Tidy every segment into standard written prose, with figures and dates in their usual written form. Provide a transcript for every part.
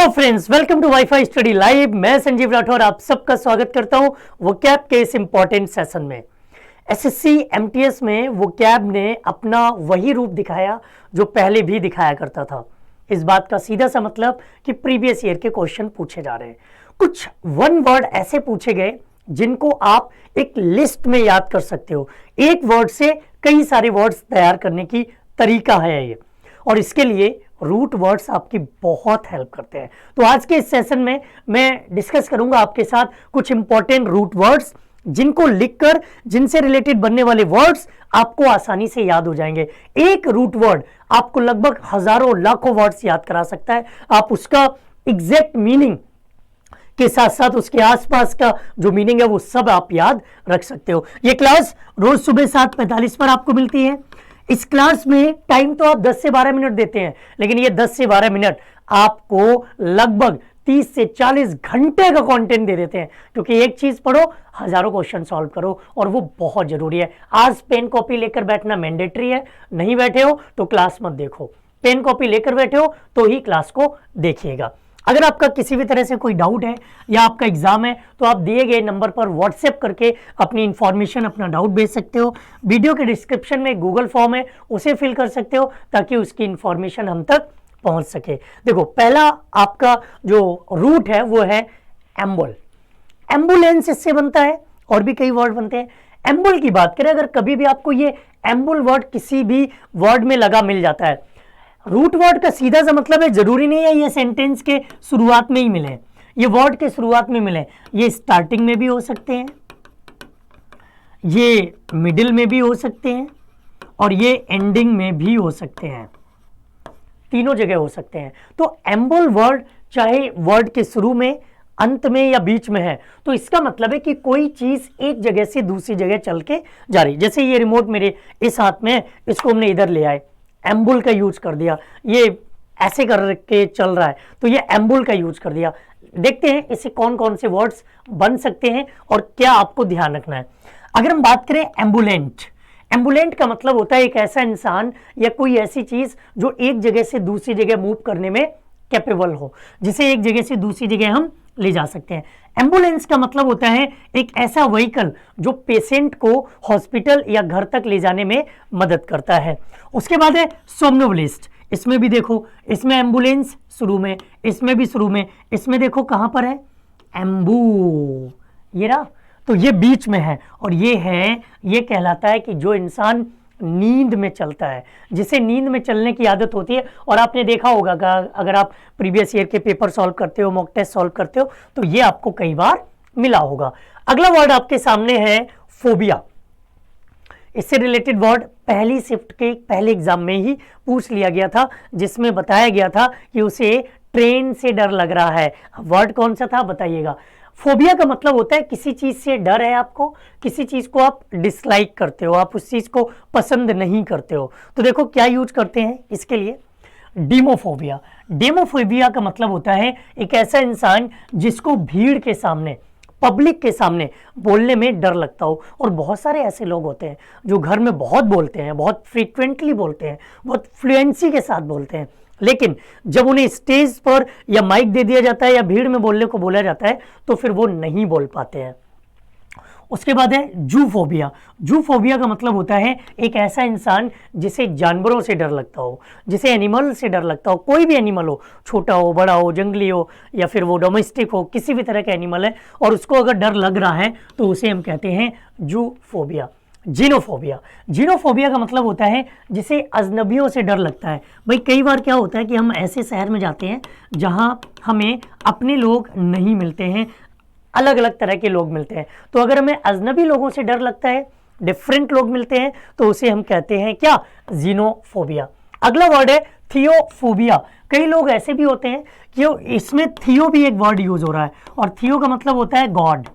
Hello friends, welcome to WiFi study live. मैं संजीव राठौर आप सबका स्वागत करता हूं वोकैब के इस इंपॉर्टेंट सेशन में। एसएससी एमटीएस में वोकैब ने अपना वही रूप दिखाया जो पहले भी दिखाया करता था। इस बात का सीधा सा मतलब कि प्रीवियस ईयर के क्वेश्चन पूछे जा रहे हैं। कुछ वन वर्ड ऐसे पूछे गए जिनको आप एक लिस्ट में याद कर सकते हो। एक वर्ड से कई सारे वर्ड्स तैयार करने की तरीका है ये, और इसके लिए रूट वर्ड्स आपकी बहुत हेल्प करते हैं। तो आज के इस सेशन में मैं डिस्कस करूंगा आपके साथ कुछ इंपॉर्टेंट रूट वर्ड्स जिनको लिखकर जिनसे रिलेटेड बनने वाले वर्ड्स आपको आसानी से याद हो जाएंगे। एक रूट वर्ड आपको लगभग हजारों लाखों वर्ड्स याद करा सकता है। आप उसका एग्जैक्ट मीनिंग के साथ साथ उसके आसपास का जो मीनिंग है वो सब आप याद रख सकते हो। ये क्लास रोज सुबह 7:45 पर आपको मिलती है। इस क्लास में टाइम तो आप 10 से 12 मिनट देते हैं, लेकिन ये 10 से 12 मिनट आपको लगभग 30 से 40 घंटे का कंटेंट दे देते हैं, क्योंकि एक चीज पढ़ो, हजारों क्वेश्चन सॉल्व करो, और वो बहुत जरूरी है। आज पेन कॉपी लेकर बैठना मैंडेटरी है। नहीं बैठे हो तो क्लास मत देखो, पेन कॉपी लेकर बैठे हो तो ही क्लास को देखिएगा। अगर आपका किसी भी तरह से कोई डाउट है या आपका एग्जाम है तो आप दिए गए नंबर पर व्हाट्सएप करके अपनी इंफॉर्मेशन, अपना डाउट भेज सकते हो। वीडियो के डिस्क्रिप्शन में गूगल फॉर्म है, उसे फिल कर सकते हो ताकि उसकी इंफॉर्मेशन हम तक पहुंच सके। देखो, पहला आपका जो रूट है वो है एम्बुल। एम्बुलेंस इससे बनता है, और भी कई वर्ड बनते हैं। एम्बुल की बात करें, अगर कभी भी आपको ये एम्बुल वर्ड किसी भी वर्ड में लगा मिल जाता है, रूट वर्ड का सीधा सा मतलब है, जरूरी नहीं है ये सेंटेंस के शुरुआत में ही मिले, ये वर्ड के शुरुआत में मिले, ये स्टार्टिंग में भी हो सकते हैं, ये मिडिल में भी हो सकते हैं, और ये एंडिंग में भी हो सकते हैं। तीनों जगह हो सकते हैं। तो एम्बुल वर्ड चाहे वर्ड के शुरू में, अंत में या बीच में है, तो इसका मतलब है कि कोई चीज एक जगह से दूसरी जगह चल के जा रही। जैसे ये रिमोट मेरे इस हाथ में है, इसको हमने इधर ले आए, एम्बुल का यूज कर दिया। ये ऐसे करके चल रहा है तो ये एम्बुल का यूज कर दिया। देखते हैं इससे कौन कौन से वर्ड्स बन सकते हैं और क्या आपको ध्यान रखना है। अगर हम बात करें एम्बुलेंट, एम्बुलेंट का मतलब होता है एक ऐसा इंसान या कोई ऐसी चीज जो एक जगह से दूसरी जगह मूव करने में कैपेबल हो, जिसे एक जगह से दूसरी जगह हम ले जा सकते हैं। एम्बुलेंस का मतलब होता है एक ऐसा व्हीकल जो पेशेंट को हॉस्पिटल या घर तक ले जाने में मदद करता है। उसके बाद है सोमनोबलिस्ट। इसमें भी देखो, इसमें एम्बुलेंस शुरू में, इसमें भी शुरू में, इसमें देखो कहां पर है, एम्बू, ये रहा, तो ये बीच में है। और ये है, ये कहलाता है कि जो इंसान नींद में चलता है, जिसे नींद में चलने की आदत होती है। और आपने देखा होगा अगर आप प्रीवियस ईयर के पेपर सॉल्व करते हो, मॉक टेस्ट सॉल्व करते हो, तो ये आपको कई बार मिला होगा। अगला वर्ड आपके सामने है फोबिया। इससे रिलेटेड वर्ड पहली शिफ्ट के पहले एग्जाम में ही पूछ लिया गया था, जिसमें बताया गया था कि उसे ट्रेन से डर लग रहा है। वर्ड कौन सा था बताइएगा। फोबिया का मतलब होता है किसी चीज से डर है आपको, किसी चीज को आप डिसलाइक करते हो, आप उस चीज को पसंद नहीं करते हो। तो देखो क्या यूज करते हैं इसके लिए, डेमोफोबिया। डेमोफोबिया का मतलब होता है एक ऐसा इंसान जिसको भीड़ के सामने, पब्लिक के सामने बोलने में डर लगता हो। और बहुत सारे ऐसे लोग होते हैं जो घर में बहुत बोलते हैं, बहुत फ्रीक्वेंटली बोलते हैं, बहुत फ्लुएंसी के साथ बोलते हैं, लेकिन जब उन्हें स्टेज पर या माइक दे दिया जाता है या भीड़ में बोलने को बोला जाता है तो फिर वो नहीं बोल पाते हैं। उसके बाद है जूफोबिया। जूफोबिया का मतलब होता है एक ऐसा इंसान जिसे जानवरों से डर लगता हो, जिसे एनिमल से डर लगता हो। कोई भी एनिमल हो, छोटा हो, बड़ा हो, जंगली हो, या फिर वो डोमेस्टिक हो, किसी भी तरह का एनिमल है और उसको अगर डर लग रहा है तो उसे हम कहते हैं जूफोबिया। जीनोफोबिया। जीनोफोबिया का मतलब होता है जिसे अजनबियों से डर लगता है। भाई कई बार क्या होता है कि हम ऐसे शहर में जाते हैं जहां हमें अपने लोग नहीं मिलते हैं, अलग अलग तरह के लोग मिलते हैं। तो अगर हमें अजनबी लोगों से डर लगता है, डिफरेंट लोग मिलते हैं, तो उसे हम कहते हैं क्या, जीनोफोबिया। अगला वर्ड है थियोफोबिया। कई लोग ऐसे भी होते हैं कि इसमें थियो भी एक वर्ड यूज हो रहा है, और थियो का मतलब होता है गॉड।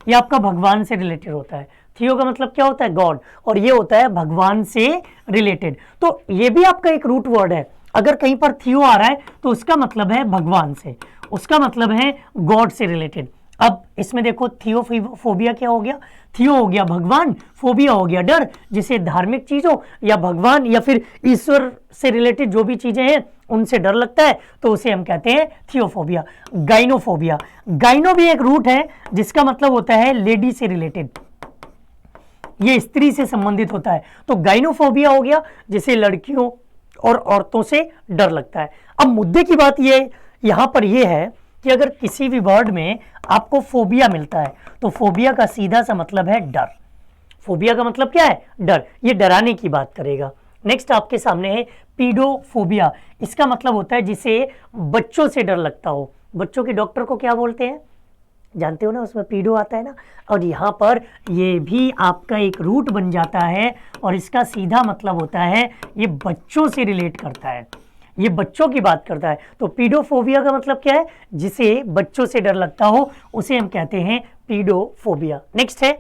ये आपका भगवान से रिलेटेड होता है। थियो का मतलब क्या होता है, गॉड, और ये होता है भगवान से रिलेटेड। तो ये भी आपका एक रूट वर्ड है। अगर कहीं पर थियो आ रहा है तो उसका मतलब है भगवान से, उसका मतलब है गॉड से रिलेटेड। अब इसमें देखो थियोफोबिया क्या हो गया, थियो हो गया भगवान, फोबिया हो गया डर, जिसे धार्मिक चीजों या भगवान या फिर ईश्वर से रिलेटेड जो भी चीजें हैं उनसे डर लगता है, तो उसे हम कहते हैं थियोफोबिया। गाइनोफोबिया, गाइनो भी एक रूट है जिसका मतलब होता है लेडी से रिलेटेड, ये स्त्री से संबंधित होता है। तो गाइनोफोबिया हो गया जिसे लड़कियों और औरतों से डर लगता है। अब मुद्दे की बात ये यहां पर यह है कि अगर किसी भी वर्ड में आपको फोबिया मिलता है तो फोबिया का सीधा सा मतलब है डर। फोबिया का मतलब क्या है, डर, ये डराने की बात करेगा। नेक्स्ट आपके सामने है पीडोफोबिया, इसका मतलब होता है जिसे बच्चों से डर लगता हो। बच्चों के डॉक्टर को क्या बोलते हैं, जानते हो ना, उसमें पीडो आता है ना, और यहाँ पर ये भी आपका एक रूट बन जाता है और इसका सीधा मतलब होता है ये बच्चों से रिलेट करता है, ये बच्चों की बात करता है। तो पीडोफोबिया का मतलब क्या है, जिसे बच्चों से डर लगता हो उसे हम कहते हैं पीडोफोबिया। नेक्स्ट है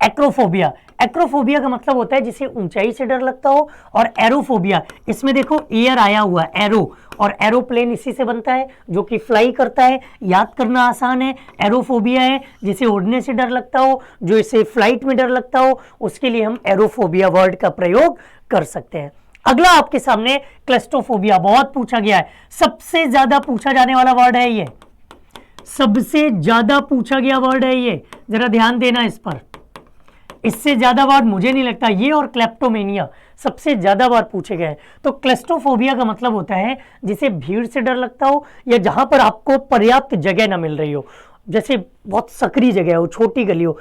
एक्रोफोबिया, एक्रोफोबिया का मतलब होता है जिसे ऊंचाई से डर लगता हो। और एरोफोबिया, इसमें देखो एयर आया हुआ, एरो, और एरोप्लेन इसी से बनता है जो कि फ्लाई करता है, याद करना आसान है। एरोफोबिया है जिसे उड़ने से डर लगता हो, जो इसे फ्लाइट में डर लगता हो, उसके लिए हम एरोफोबिया वर्ड का प्रयोग कर सकते हैं। अगला आपके सामने क्लस्ट्रोफोबिया, बहुत पूछा गया है, सबसे ज्यादा पूछा जाने वाला वर्ड है ये, सबसे ज्यादा पूछा गया वर्ड है ये, जरा ध्यान देना इस पर, इससे ज्यादा बार मुझे नहीं लगता, ये और क्लेप्टोमेनिया सबसे ज्यादा बार पूछे गए। तो क्लस्ट्रोफोबिया का मतलब होता है जिसे भीड़ से डर लगता हो या जहां पर आपको पर्याप्त जगह ना मिल रही हो, जैसे बहुत सकरी जगह हो, छोटी गली हो,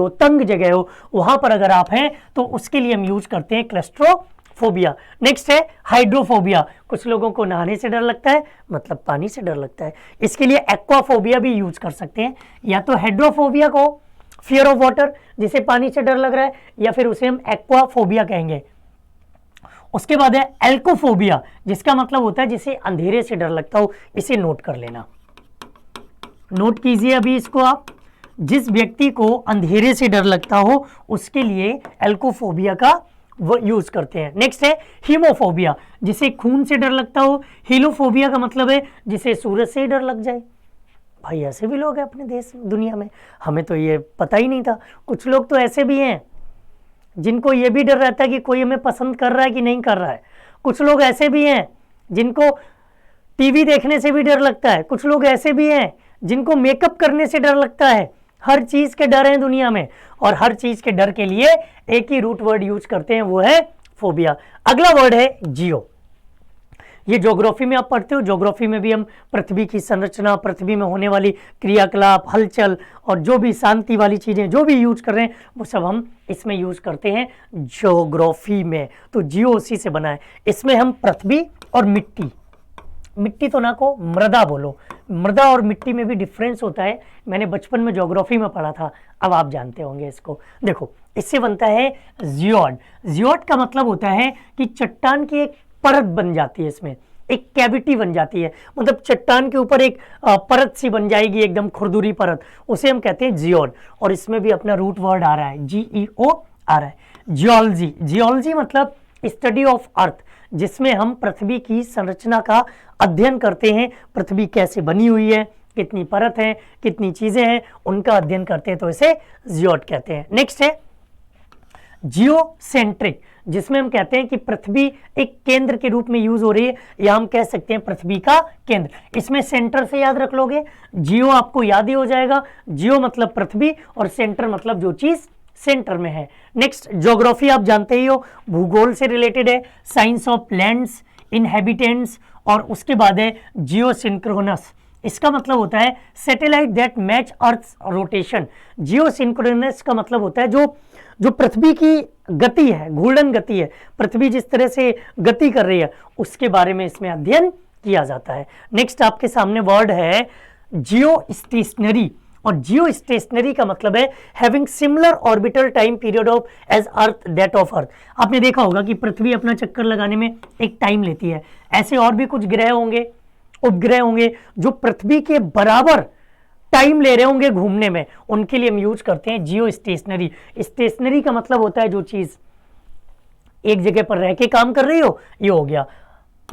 तंग जगह हो, वहां पर अगर आप हैं तो उसके लिए हम यूज करते हैं क्लस्ट्रोफोबिया। नेक्स्ट है हाइड्रोफोबिया, कुछ लोगों को नहाने से डर लगता है, मतलब पानी से डर लगता है, इसके लिए एक्वाफोबिया भी यूज कर सकते हैं। या तो हाइड्रोफोबिया को फियर ऑफ वाटर, जिसे पानी से डर लग रहा है, या फिर उसे हम एक्वाफोबिया कहेंगे। उसके बाद है एल्कोफोबिया, जिसका मतलब होता है जिसे अंधेरे से डर लगता हो, इसे नोट कर लेना, नोट कीजिए अभी इसको आप, जिस व्यक्ति को अंधेरे से डर लगता हो उसके लिए एल्कोफोबिया का वो यूज करते हैं। नेक्स्ट है हीमोफोबिया, जिसे खून से डर लगता हो। हीलोफोबिया का मतलब है जिसे सूरज से डर लग जाए। भाई ऐसे भी लोग हैं अपने देश दुनिया में, हमें तो ये पता ही नहीं था। कुछ लोग तो ऐसे भी हैं जिनको ये भी डर रहता है कि कोई हमें पसंद कर रहा है कि नहीं कर रहा है। कुछ लोग ऐसे भी हैं जिनको टीवी देखने से भी डर लगता है। कुछ लोग ऐसे भी हैं जिनको मेकअप करने से डर लगता है। हर चीज के डर हैं दुनिया में, और हर चीज के डर के लिए एक ही रूट वर्ड यूज करते हैं, वो है फोबिया। अगला वर्ड है जियो। ये ज्योग्राफी में आप पढ़ते हो, ज्योग्राफी में भी हम पृथ्वी की संरचना, पृथ्वी में होने वाली क्रियाकलाप, हलचल और जो भी शांति वाली चीजें जो भी यूज कर रहे हैं वो सब हम इसमें यूज करते हैं ज्योग्राफी में। तो जियो उसी से बना है। इसमें हम पृथ्वी और मिट्टी, मिट्टी तो ना को मृदा बोलो, मृदा और मिट्टी में भी डिफरेंस होता है, मैंने बचपन में ज्योग्राफी में पढ़ा था, अब आप जानते होंगे इसको। देखो इससे बनता है जियोड। जियोड का मतलब होता है कि चट्टान की एक परत बन जाती है, इसमें एक कैविटी बन जाती है, मतलब चट्टान के ऊपर एक परत सी बन जाएगी, एकदम खुरदुरी परत, उसे हम कहते हैं जियोड। और इसमें भी अपना रूट वर्ड आ रहा है, GEO आ रहा है। जियोलॉजी, जियोलॉजी मतलब स्टडी ऑफ अर्थ, जिसमें हम पृथ्वी की संरचना का अध्ययन करते हैं, पृथ्वी कैसे बनी हुई है, कितनी परत है, कितनी चीजें हैं, उनका अध्ययन करते हैं, तो इसे जियोड कहते हैं। नेक्स्ट है जियोसेंट्रिक, जिसमें हम कहते हैं कि पृथ्वी एक केंद्र के रूप में यूज हो रही है, या हम कह सकते हैं पृथ्वी का केंद्र। इसमें सेंटर से याद रख लोगे, जियो आपको याद ही हो जाएगा, जियो मतलब पृथ्वी और सेंटर मतलब जो चीज सेंटर में है। नेक्स्ट ज्योग्राफी आप जानते ही हो, भूगोल से रिलेटेड है, साइंस ऑफ लैंड्स, इनहेबिटेंट्स, और उसके बाद है जियोसिंक्रोनस। इसका मतलब होता है satellite that match earth rotation. Geosynchronous का मतलब होता है जो पृथ्वी की गति है, घूर्णन गति है, पृथ्वी जिस तरह से गति कर रही है उसके बारे में इसमें अध्ययन किया जाता है। नेक्स्ट आपके सामने वर्ड है जियो स्टेशनरी, और जियो स्टेशनरी का मतलब है having similar orbital time period of as earth that of earth. आपने देखा होगा कि पृथ्वी अपना चक्कर लगाने में एक टाइम लेती है, ऐसे और भी कुछ ग्रह होंगे, उपग्रह होंगे जो पृथ्वी के बराबर टाइम ले रहे होंगे घूमने में, उनके लिए हम यूज करते हैं जियो स्टेशनरी। स्टेशनरी का मतलब होता है जो चीज एक जगह पर रह के काम कर रही हो, ये हो गया।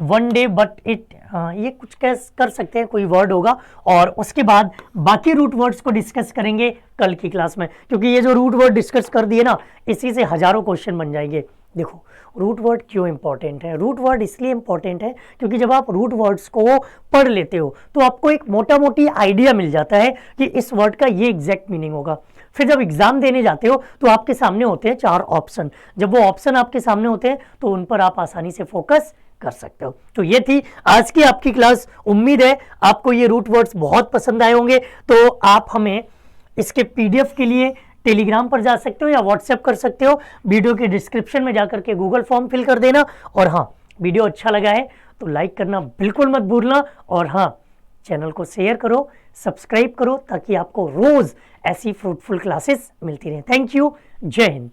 वन डे बट इट, ये कुछ कर सकते हैं, कोई वर्ड होगा। और उसके बाद बाकी रूट वर्ड्स को डिस्कस करेंगे कल की क्लास में, क्योंकि ये जो रूट वर्ड डिस्कस कर दिए ना, इसी से हजारों क्वेश्चन बन जाएंगे। देखो रूट वर्ड क्यों इंपॉर्टेंट है? रूट वर्ड इसलिए इंपॉर्टेंट है क्योंकि जब आप रूट वर्ड्स को पढ़ लेते हो तो आपको एक मोटा मोटी आइडिया मिल जाता है कि इस वर्ड का ये एग्जैक्ट मीनिंग होगा। फिर जब एग्जाम देने जाते हो तो आपके सामने होते हैं 4 ऑप्शन। जब वो ऑप्शन आपके सामने होते हैं तो उन पर आप आसानी से फोकस कर सकते हो। तो ये थी आज की आपकी क्लास। उम्मीद है आपको ये रूट वर्ड्स बहुत पसंद आए होंगे। तो आप हमें इसके पीडीएफ के लिए टेलीग्राम पर जा सकते हो या व्हाट्सएप कर सकते हो। वीडियो के डिस्क्रिप्शन में जाकर के गूगल फॉर्म फिल कर देना। और हाँ, वीडियो अच्छा लगा है तो लाइक करना बिल्कुल मत भूलना। और हाँ, चैनल को शेयर करो, सब्सक्राइब करो, ताकि आपको रोज ऐसी फ्रूटफुल क्लासेस मिलती रहें। Thank you. जय हिंद।